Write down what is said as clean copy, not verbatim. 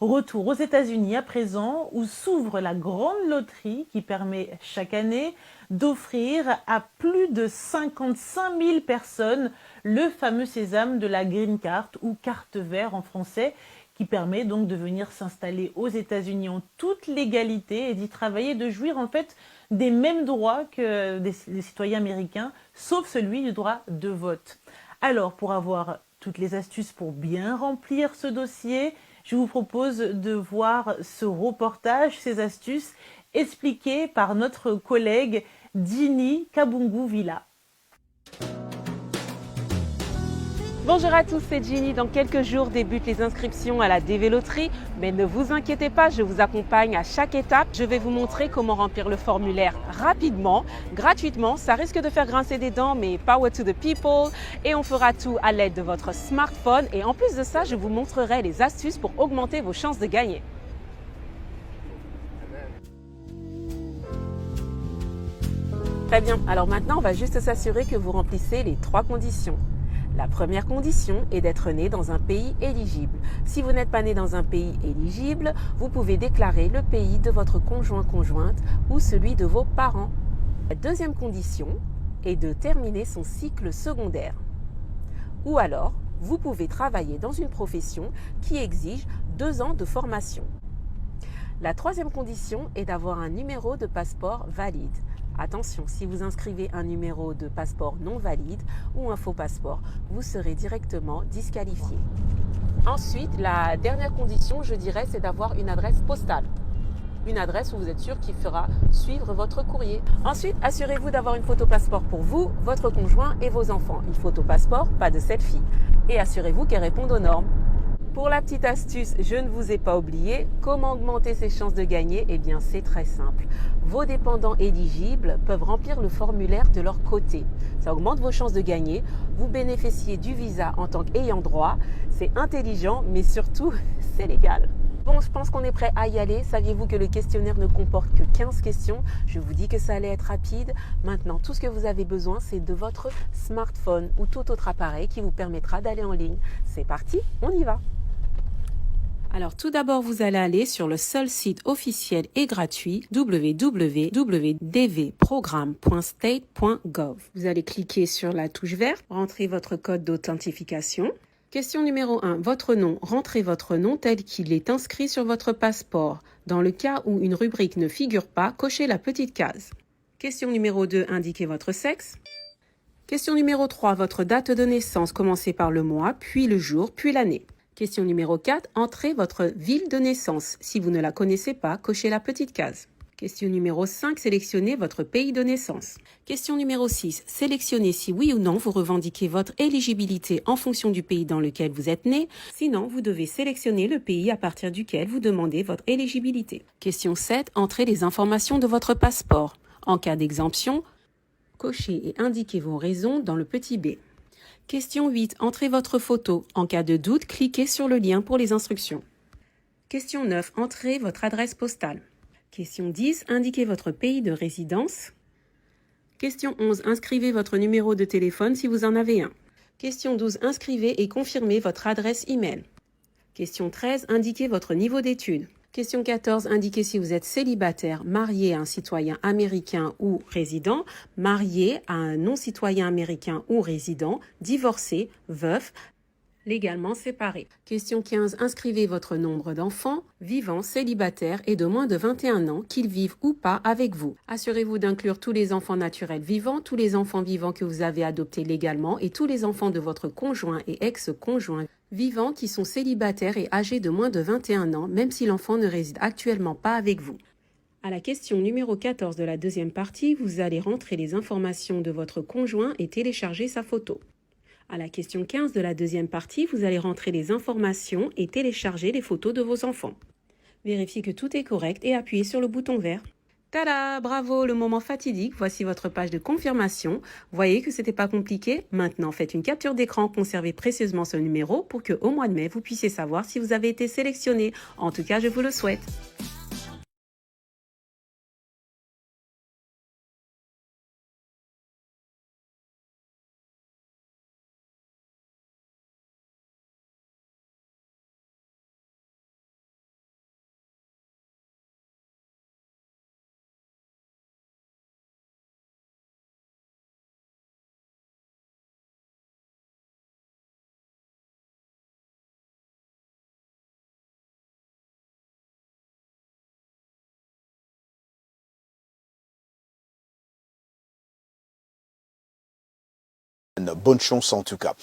Retour aux États-Unis à présent, où s'ouvre la grande loterie qui permet chaque année d'offrir à plus de 55 000 personnes le fameux sésame de la Green Card ou carte vert en français, qui permet donc de venir s'installer aux États-Unis en toute légalité et d'y travailler, de jouir en fait des mêmes droits que les citoyens américains, sauf celui du droit de vote. Alors, pour avoir toutes les astuces pour bien remplir ce dossier, je vous propose de voir ce reportage, ces astuces, expliquées par notre collègue Dini Kabungu-Villa. Bonjour à tous, c'est Ginny. Dans quelques jours débutent les inscriptions à la DV Loterie, mais ne vous inquiétez pas, je vous accompagne à chaque étape. Je vais vous montrer comment remplir le formulaire rapidement, gratuitement. Ça risque de faire grincer des dents, mais power to the people. Et on fera tout à l'aide de votre smartphone. Et en plus de ça, je vous montrerai les astuces pour augmenter vos chances de gagner. Très bien, alors maintenant on va juste s'assurer que vous remplissez les 3 conditions. La première condition est d'être né dans un pays éligible. Si vous n'êtes pas né dans un pays éligible, vous pouvez déclarer le pays de votre conjoint-conjointe ou celui de vos parents. La deuxième condition est de terminer son cycle secondaire. Ou alors, vous pouvez travailler dans une profession qui exige 2 ans de formation. La troisième condition est d'avoir un numéro de passeport valide. Attention, si vous inscrivez un numéro de passeport non valide ou un faux passeport, vous serez directement disqualifié. Ensuite, la dernière condition, je dirais, c'est d'avoir une adresse postale. Une adresse où vous êtes sûr qu'il fera suivre votre courrier. Ensuite, assurez-vous d'avoir une photo passeport pour vous, votre conjoint et vos enfants. Une photo passeport, pas de selfie. Et assurez-vous qu'elle réponde aux normes. Pour la petite astuce, je ne vous ai pas oublié, comment augmenter ses chances de gagner? Eh bien, c'est très simple. Vos dépendants éligibles peuvent remplir le formulaire de leur côté. Ça augmente vos chances de gagner. Vous bénéficiez du visa en tant qu'ayant droit. C'est intelligent, mais surtout, c'est légal. Bon, je pense qu'on est prêt à y aller. Saviez-vous que le questionnaire ne comporte que 15 questions? Je vous dis que ça allait être rapide. Maintenant, tout ce que vous avez besoin, c'est de votre smartphone ou tout autre appareil qui vous permettra d'aller en ligne. C'est parti, on y va! Alors tout d'abord, vous allez aller sur le seul site officiel et gratuit www.dvprogramme.state.gov. Vous allez cliquer sur la touche verte, rentrez votre code d'authentification. Question numéro 1, votre nom. Rentrez votre nom tel qu'il est inscrit sur votre passeport. Dans le cas où une rubrique ne figure pas, cochez la petite case. Question numéro 2, indiquez votre sexe. Question numéro 3, votre date de naissance. Commencez par le mois, puis le jour, puis l'année. Question numéro 4, entrez votre ville de naissance. Si vous ne la connaissez pas, cochez la petite case. Question numéro 5, sélectionnez votre pays de naissance. Question numéro 6, sélectionnez si oui ou non vous revendiquez votre éligibilité en fonction du pays dans lequel vous êtes né. Sinon, vous devez sélectionner le pays à partir duquel vous demandez votre éligibilité. Question 7, entrez les informations de votre passeport. En cas d'exemption, cochez et indiquez vos raisons dans le petit b. Question 8. Entrez votre photo. En cas de doute, cliquez sur le lien pour les instructions. Question 9. Entrez votre adresse postale. Question 10. Indiquez votre pays de résidence. Question 11. Inscrivez votre numéro de téléphone si vous en avez un. Question 12. Inscrivez et confirmez votre adresse email. Question 13. Indiquez votre niveau d'études. Question 14. Indiquez si vous êtes célibataire, marié à un citoyen américain ou résident, marié à un non-citoyen américain ou résident, divorcé, veuf, légalement séparé. Question 15. Inscrivez votre nombre d'enfants, vivants, célibataires et de moins de 21 ans, qu'ils vivent ou pas avec vous. Assurez-vous d'inclure tous les enfants naturels vivants, tous les enfants vivants que vous avez adoptés légalement et tous les enfants de votre conjoint et ex-conjoint vivants qui sont célibataires et âgés de moins de 21 ans, même si l'enfant ne réside actuellement pas avec vous. À la question numéro 14 de la deuxième partie, vous allez rentrer les informations de votre conjoint et télécharger sa photo. À la question 15 de la deuxième partie, vous allez rentrer les informations et télécharger les photos de vos enfants. Vérifiez que tout est correct et appuyez sur le bouton vert. Tada! Bravo, le moment fatidique. Voici votre page de confirmation. Voyez que c'était pas compliqué. Maintenant, faites une capture d'écran, conservez précieusement ce numéro pour que au mois de mai, vous puissiez savoir si vous avez été sélectionné. En tout cas, je vous le souhaite. Bonne chance en tout cas.